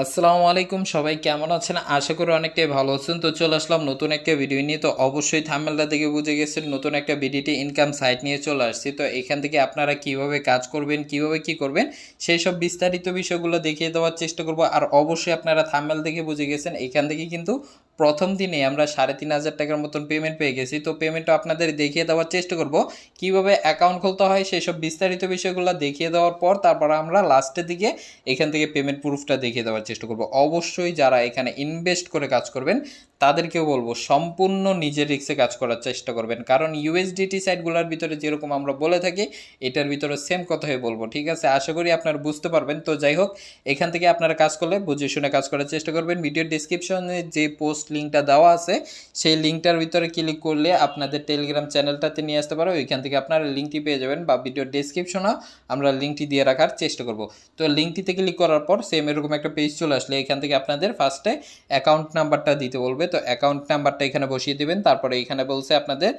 আসসালামু আলাইকুম, সবাই কেমন আছেন? আশা করি অনেকটাই ভালো আছেন। তো চলে আসলাম নতুন একটা ভিডিও নিয়ে। তো অবশ্যই থাম্বনেলটা দেখে বুঝে গেছেন নতুন একটা বিডিটি ইনকাম সাইট নিয়ে চলে আসছি। তো এখান থেকে আপনারা কিভাবে কাজ করবেন, কিভাবে কি করবেন, সেই সব বিস্তারিত বিষয়গুলো দেখিয়ে দেওয়ার চেষ্টা করব। আর অবশ্যই আপনারা থাম্বনেল দেখে বুঝে গেছেন এখান থেকে কিন্তু প্রথম দিনে আমরা 3,500 টাকার মতন পেমেন্ট পেয়ে গেছি। তো পেমেন্টটা আপনাদের দেখিয়ে দেওয়ার চেষ্টা করব, কিভাবে অ্যাকাউন্ট খুলতে হয় সেই সব বিস্তারিত বিষয়গুলো দেখিয়ে দেওয়ার পর তারপর আমরা লাস্টের দিকে এখান থেকে পেমেন্ট প্রুফটা দেখিয়ে দেওয়ার চেষ্টা করব। অবশ্যই যারা এখানে ইনভেস্ট করে কাজ করবেন তাদেরকেও বলবো সম্পূর্ণ নিজের রিস্কে কাজ করার চেষ্টা করবেন, কারণ ইউএসডিটি সাইটগুলোর ভিতরে যেরকম আমরা বলে থাকি এটার ভিতরে সেম কথাই বলবো। ঠিক আছে, আশা করি আপনারা বুঝতে পারবেন। তো যাই হোক, এখান থেকে আপনারা কাজ করলে বুঝে শুনে কাজ করার চেষ্টা করবেন। ভিডিওর ডিসক্রিপশনে যে পোস্ট লিঙ্কটা দেওয়া আছে সেই লিঙ্কটার ভিতরে ক্লিক করলে আপনাদের টেলিগ্রাম চ্যানেলটাতে নিয়ে আসতে পারো। ওইখান থেকে আপনারা লিঙ্কটি পেয়ে যাবেন, বা ভিডিওর ডিসক্রিপশনে আমরা লিঙ্কটি দিয়ে রাখার চেষ্টা করব। তো লিঙ্কটিতে ক্লিক করার পর সেম এরকম একটা পেজ চলে আসলে এখান থেকে আপনাদের ফার্স্টে অ্যাকাউন্ট নাম্বারটা দিতে বলবে। তো অ্যাকাউন্ট নাম্বারটা এখানে বসিয়ে দিবেন। তারপরে এখানে বলছে আপনাদের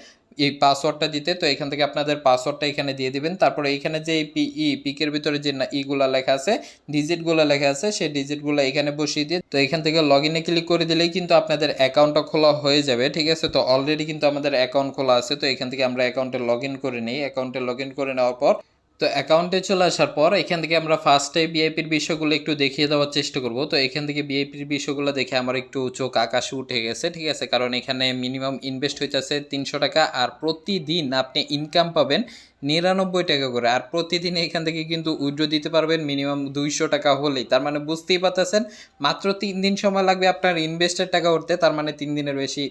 এই পাসওয়ার্ডটা দিতে, তো এখান থেকে আপনাদের পাসওয়ার্ডটা এখানে দিয়ে দিবেন। তারপরে এখানে যে পিকের ভিতরে যে ইগুলা লেখা আছে, ডিজিটগুলো লেখা আছে, সেই ডিজিটগুলো এখানে বসিয়ে দিয়ে তো এখান থেকে লগ ইনে ক্লিক করে দিলেই কিন্তু আপনাদের অ্যাকাউন্টটা খোলা হয়ে যাবে। ঠিক আছে, তো অলরেডি কিন্তু আমাদের অ্যাকাউন্ট খোলা আছে। তো এখান থেকে আমরা অ্যাকাউন্টে লগ ইন করে নিই। অ্যাকাউন্টে লগ ইন করে নেওয়ার পর তো অ্যাকাউন্টে চলে আসার পর এখান থেকে আমরা ফার্স্টে ভিআইপির বিষয়গুলো একটু দেখিয়ে দেওয়ার চেষ্টা করব। তো এখান থেকে ভিআইপির বিষয়গুলো দেখে আমার একটু চোখ আকাশে উঠে গেছে। ঠিক আছে, কারণ এখানে মিনিমাম ইনভেস্ট হইতেছে 300 টাকা, আর প্রতিদিন আপনি ইনকাম পাবেন 99 টাকা করে। আর প্রতিদিন এখান থেকে কিন্তু উইথড্র দিতে পারবেন মিনিমাম 200 টাকা হলেই। তার মানে বুঝতেই পারতেছেন মাত্র 3 দিন সময় লাগবে আপনার ইনভেস্টের টাকা উঠতে, তার মানে 3 দিনের বেশি।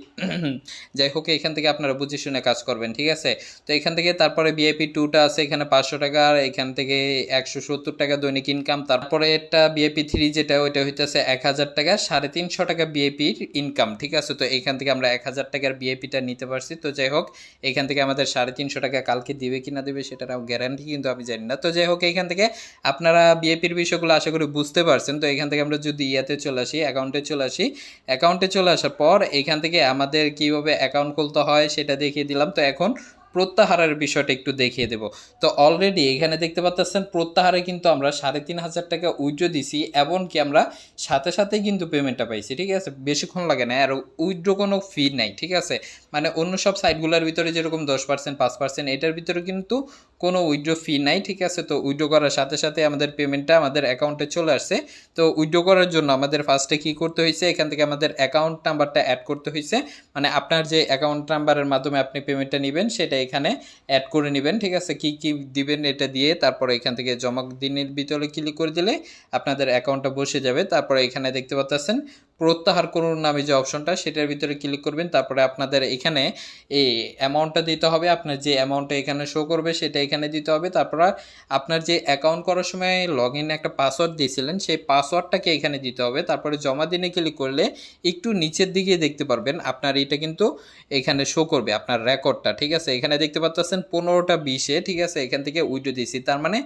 যাই হোক, এখান থেকে আপনারা বুঝে শুনে কাজ করবেন। ঠিক আছে, তো এখান থেকে তারপরে ভিআইপি 2টা আছে, এখানে 500 টাকা, আর এখান থেকে 170 টাকা দৈনিক ইনকাম। তারপরে একটা ভিআইপি 3 যেটা ওইটা হইতেছে 1000 টাকা, 350 টাকা ভিআইপির ইনকাম। ঠিক আছে, তো এখান থেকে আমরা 1000 টাকার ভিআইপিটা নিতে পারছি। তো যাই হোক, এখান থেকে আমাদের 350 টাকা কালকে দিবে কি না দেবে সেটারও গ্যারান্টি কিন্তু আমি জানি না। তো যাই হোক, এখান থেকে আপনারা ভিআইপির বিষয়গুলো আশা করি বুঝতে পারছেন। তো এখান থেকে আমরা যদি ইয়াতে চলে আসি, অ্যাকাউন্টে চলে আসি, অ্যাকাউন্টে চলে আসার পর এখান থেকে আমাদের কিভাবে অ্যাকাউন্ট খুলতে হয় সেটা দেখিয়ে দিলাম। তো এখন প্রত্যাহারের বিষয়টা একটু দেখিয়ে দেব। তো অলরেডি এখানে দেখতে পাচ্ছেন প্রত্যাহারে কিন্তু আমরা 3,500 টাকা উইথড্র দিছি, এমনকি আমরা সাথে সাথেই কিন্তু পেমেন্টটা পাইছি। ঠিক আছে, বেশিক্ষণ লাগে না, আর উইথড্র কোনো ফি নাই। ঠিক আছে, মানে অন্য সব সাইটগুলোর ভিতরে যেরকম 10% 5%, এটার ভিতরে কিন্তু কোনো উইথড্র ফি নাই। ঠিক আছে, তো উইথড্র করার সাথে সাথে আমাদের পেমেন্টটা আমাদের অ্যাকাউন্টে চলে আসছে। তো উইথড্র করার জন্য আমাদের ফার্স্টে কী করতে হয়েছে, এখান থেকে আমাদের অ্যাকাউন্ট নাম্বারটা অ্যাড করতে হয়েছে। মানে আপনার যে অ্যাকাউন্ট নাম্বারের মাধ্যমে আপনি পেমেন্টটা নেবেন সেটা এখানে অ্যাড করে নেবেন। ঠিক আছে, কি কি দিবেন এটা দিয়ে তারপরে এখান থেকে জমা দিনের ভিতরে ক্লিক করে দিলে আপনাদের অ্যাকাউন্টটা বসে যাবে। তারপরে এখানে দেখতে পাচ্ছেন প্রত্যাহার করুন নামে যে অপশনটা, সেটার ভিতরে ক্লিক করবেন। তারপরে আপনাদের এখানে এই অ্যামাউন্টটা দিতে হবে, আপনার যে অ্যামাউন্টটা এখানে শো করবে সেটা এখানে দিতে হবে। তারপর আপনার যে অ্যাকাউন্ট করার সময় লগ ইন একটা পাসওয়ার্ড দিয়েছিলেন সেই পাসওয়ার্ডটাকে এখানে দিতে হবে। তারপরে জমা দিনে ক্লিক করলে একটু নিচের দিকে দেখতে পারবেন আপনার এটা কিন্তু এখানে শো করবে আপনার রেকর্ডটা। ঠিক আছে, এখানে দেখতে পাচ্ছেন 15টা 20-এ। ঠিক আছে, এখান থেকে উইথড্র দিয়েছি, তার মানে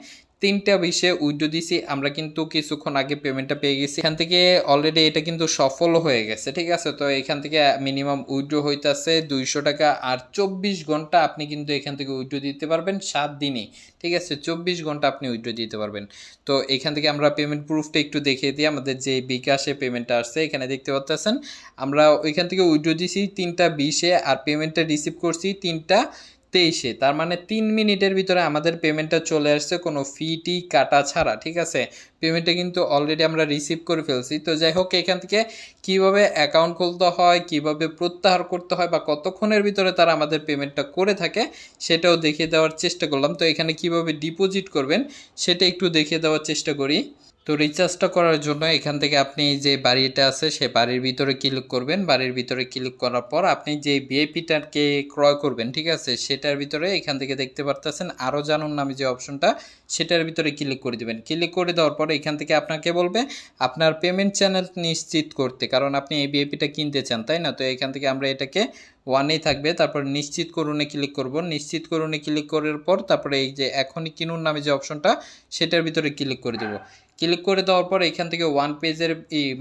3টা 20-এ উইথড্র দিছি আমরা, কিন্তু কিছুক্ষণ আগে পেমেন্টটা পেয়ে গেছি। এখান থেকে অলরেডি এটা কিন্তু সফল হয়ে গেছে। ঠিক আছে, তো এখান থেকে মিনিমাম উইথড্র হইতেছে 200 টাকা, আর 24 ঘন্টা আপনি কিন্তু এখান থেকে উইথড্র দিতে পারবেন 7 দিনে। ঠিক আছে, 24 ঘন্টা আপনি উইথড্র দিতে পারবেন। তো এখান থেকে আমরা পেমেন্ট প্রুফটা একটু দেখিয়ে দিই। আমাদের যে বিকাশে পেমেন্টটা আসছে এখানে দেখতে পাচ্ছেন আমরা ওইখান থেকে উইথড্র দিছি 3টা 20-এ, আর পেমেন্টটা রিসিভ করছি 3টা 23-এ। তার মানে 3 মিনিটের ভিতরে আমাদের পেমেন্টটা চলে আসছে কোনো ফি কাটা ছাড়া। ঠিক আছে, পেমেন্টটা কিন্তু অলরেডি আমরা রিসিভ করে ফেলছি। তো যাই হোক, এখান থেকে কিভাবে অ্যাকাউন্ট খুলতে হয়, কিভাবে প্রত্যাহার করতে হয়, বা কতক্ষণের ভিতরে তারা আমাদের পেমেন্টটা করে থাকে সেটাও দেখিয়ে দেওয়ার চেষ্টা করলাম। তো এখানে কিভাবে ডিপোজিট করবেন সেটা একটু দেখিয়ে দেওয়ার চেষ্টা করি। তো রিচার্জটা করার জন্য এখান থেকে আপনি যে বাড়িটা আছে সে বাড়ির ভিতরে ক্লিক করবেন। বাড়ির ভিতরে ক্লিক করার পর আপনি যে ভিআইপিটাকে ক্রয় করবেন, ঠিক আছে, সেটার ভিতরে এখান থেকে দেখতে পারতেছেন আরও জানুন নামে যে অপশনটা, সেটার ভিতরে ক্লিক করে দেবেন। ক্লিক করে দেওয়ার পরে এখান থেকে আপনাকে বলবে আপনার পেমেন্ট চ্যানেল নিশ্চিত করতে, কারণ আপনি এই ভিআইপিটা কিনতে চান, তাই না? তো এখান থেকে আমরা এটাকে ওয়ানেই থাকবে। তারপর নিশ্চিত করুনে ক্লিক করব। নিশ্চিত করুনে ক্লিক করার পর তারপরে এই যে এখনই কিনুন নামে যে অপশনটা সেটার ভিতরে ক্লিক করে দেবো। ক্লিক করে দেওয়ার পর এখান থেকে ওয়ান পেজের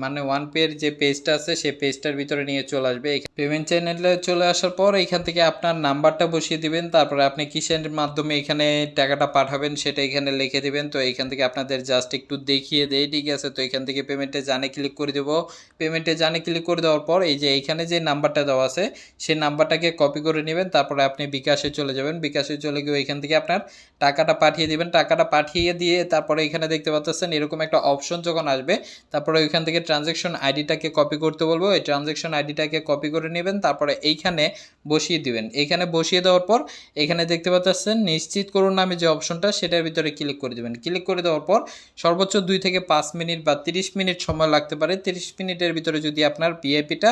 মানে ওয়ান পের যে পেজটা আছে সেই পেজটার ভিতরে নিয়ে চলে আসবে। পেমেন্ট চ্যানেলে চলে আসার পর এখান থেকে আপনার নাম্বারটা বসিয়ে দিবেন, তারপরে আপনি কিসের মাধ্যমে এখানে টাকাটা পাঠাবেন সেটা এখানে লিখে দিবেন। তো এখান থেকে আপনাদের জাস্ট একটু দেখিয়ে দেয়, ঠিক আছে। তো এখান থেকে পেমেন্টে জানে ক্লিক করে দেবো। পেমেন্টে জানে ক্লিক করে দেওয়ার পর এই যে এইখানে যে নাম্বারটা দেওয়া আছে সেই নাম্বারটাকে কপি করে নেবেন, তারপরে আপনি বিকাশে চলে যাবেন। বিকাশে চলে গিয়ে এখান থেকে আপনার টাকাটা পাঠিয়ে দিবেন। টাকাটা পাঠিয়ে দিয়ে তারপরে এখানে দেখতে পাচ্ছেন এরকম একটা অপশন যখন আসবে, তারপরে ওইখান থেকে ট্রানজ্যাকশন আইডিটাকে কপি করতে বলবো। এই ট্রানজ্যাকশন আইডিটাকে কপি করে নেবেন, তারপরে এইখানে বসিয়ে দিবেন। এখানে বসিয়ে দেওয়ার পর এখানে দেখতে পাচ্ছেন নিশ্চিত করুন নামে যে অপশনটা সেটার ভিতরে ক্লিক করে দেবেন। ক্লিক করে দেওয়ার পর সর্বোচ্চ 2 থেকে 5 মিনিট বা 30 মিনিট সময় লাগতে পারে। 30 মিনিটের ভিতরে যদি আপনার ভিআইপিটা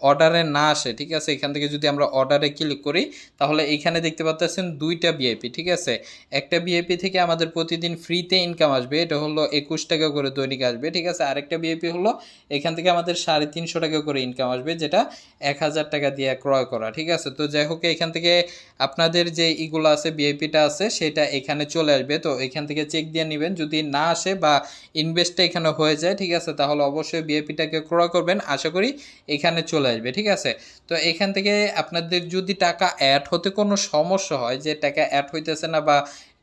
অর্ডারে না আসে, ঠিক আছে, এখান থেকে যদি আমরা অর্ডারে ক্লিক করি তাহলে এইখানে দেখতে পাচ্ছেন 2টা ভিআইপি, ঠিক আছে। একটা ভিআইপি থেকে আমাদের প্রতিদিন ফ্রিতে ইনকাম আসবে, এটা হলো 21 টাকা করে দৈনিক আসবে, ঠিক আছে। আরেকটা ভিআইপি হলো এখান থেকে আমাদের 350 টাকা করে ইনকাম আসবে, যেটা 1000 টাকা দিয়ে ক্রয় করা, ঠিক আছে। তো যাই হোক এখান থেকে আপনাদের যে ইগুলো আছে ভিআইপিটা আছে সেটা এখানে চলে আসবে। তো এখান থেকে চেক দিয়ে নেবেন, যদি না আসে বা ইনভেস্টটা এখানে হয়ে যায়, ঠিক আছে, তাহলে অবশ্যই ভিআইপিটাকে ক্রয় করবেন। আশা করি এখানে চলে আসবে, ঠিক আছে। তো এখান থেকে আপনাদের যদি টাকা অ্যাড হতে কোনো সমস্যা হয়, যে টাকা অ্যাড হইতেছে না বা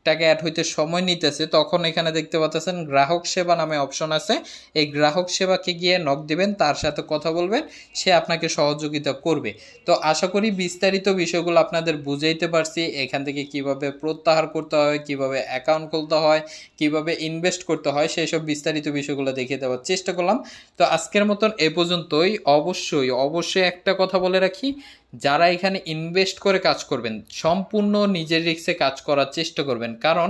টাকা অ্যাড হইতে সময় নিতেছে, তখন এখানে দেখতে পাচ্ছেন গ্রাহক সেবা নামে অপশন আছে। এই গ্রাহক সেবাকে গিয়ে নক দিবেন, তার সাথে কথা বলবেন, সে আপনাকে সহযোগিতা করবে। তো আশা করি বিস্তারিত বিষয়গুলো আপনাদের বুঝাইতে পারছি। এখান থেকে কিভাবে প্রত্যাহার করতে হয়, কিভাবে অ্যাকাউন্ট খুলতে হয়, কিভাবে ইনভেস্ট করতে হয়, সেই সব বিস্তারিত বিষয়গুলো দেখিয়ে দেওয়ার চেষ্টা করলাম। তো আজকের মতন এ পর্যন্তই। অবশ্যই একটা কথা বলে রাখি, যারা এখানে ইনভেস্ট করে কাজ করবেন সম্পূর্ণ নিজের রিস্কে কাজ করার চেষ্টা করবেন, কারণ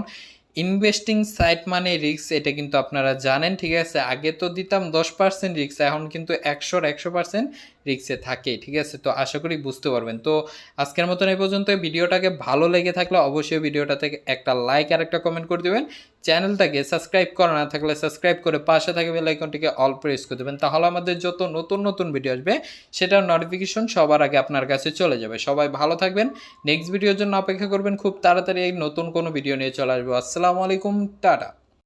ইনভেস্টিং সাইট মানে রিস্ক, এটা কিন্তু আপনারা জানেন, ঠিক আছে। আগে তো দিতাম 10% রিস্ক, এখন কিন্তু 100% রিস্কে থাকে, ঠিক আছে। তো আশা করি বুঝতে পারবেন। তো আজকের মতন এই পর্যন্ত। ভিডিওটাকে ভালো লেগে থাকলে অবশ্যই ভিডিওটাতে একটা লাইক আর একটা কমেন্ট করে দেবেন। চ্যানেলটাকে সাবস্ক্রাইব করা না থাকলে সাবস্ক্রাইব করে পাশে থাকা বেল আইকনটিকে অল প্রেস করে দেবেন, তাহলে আমাদের যত নতুন ভিডিও আসবে সেটার নোটিফিকেশন সবার আগে আপনার কাছে চলে যাবে। সবাই ভালো থাকবেন, নেক্সট ভিডিওর জন্য অপেক্ষা করবেন। খুব তাড়াতাড়ি নতুন কোনো ভিডিও নিয়ে চলে আসবো। আসসালামু আলাইকুম, টাটা।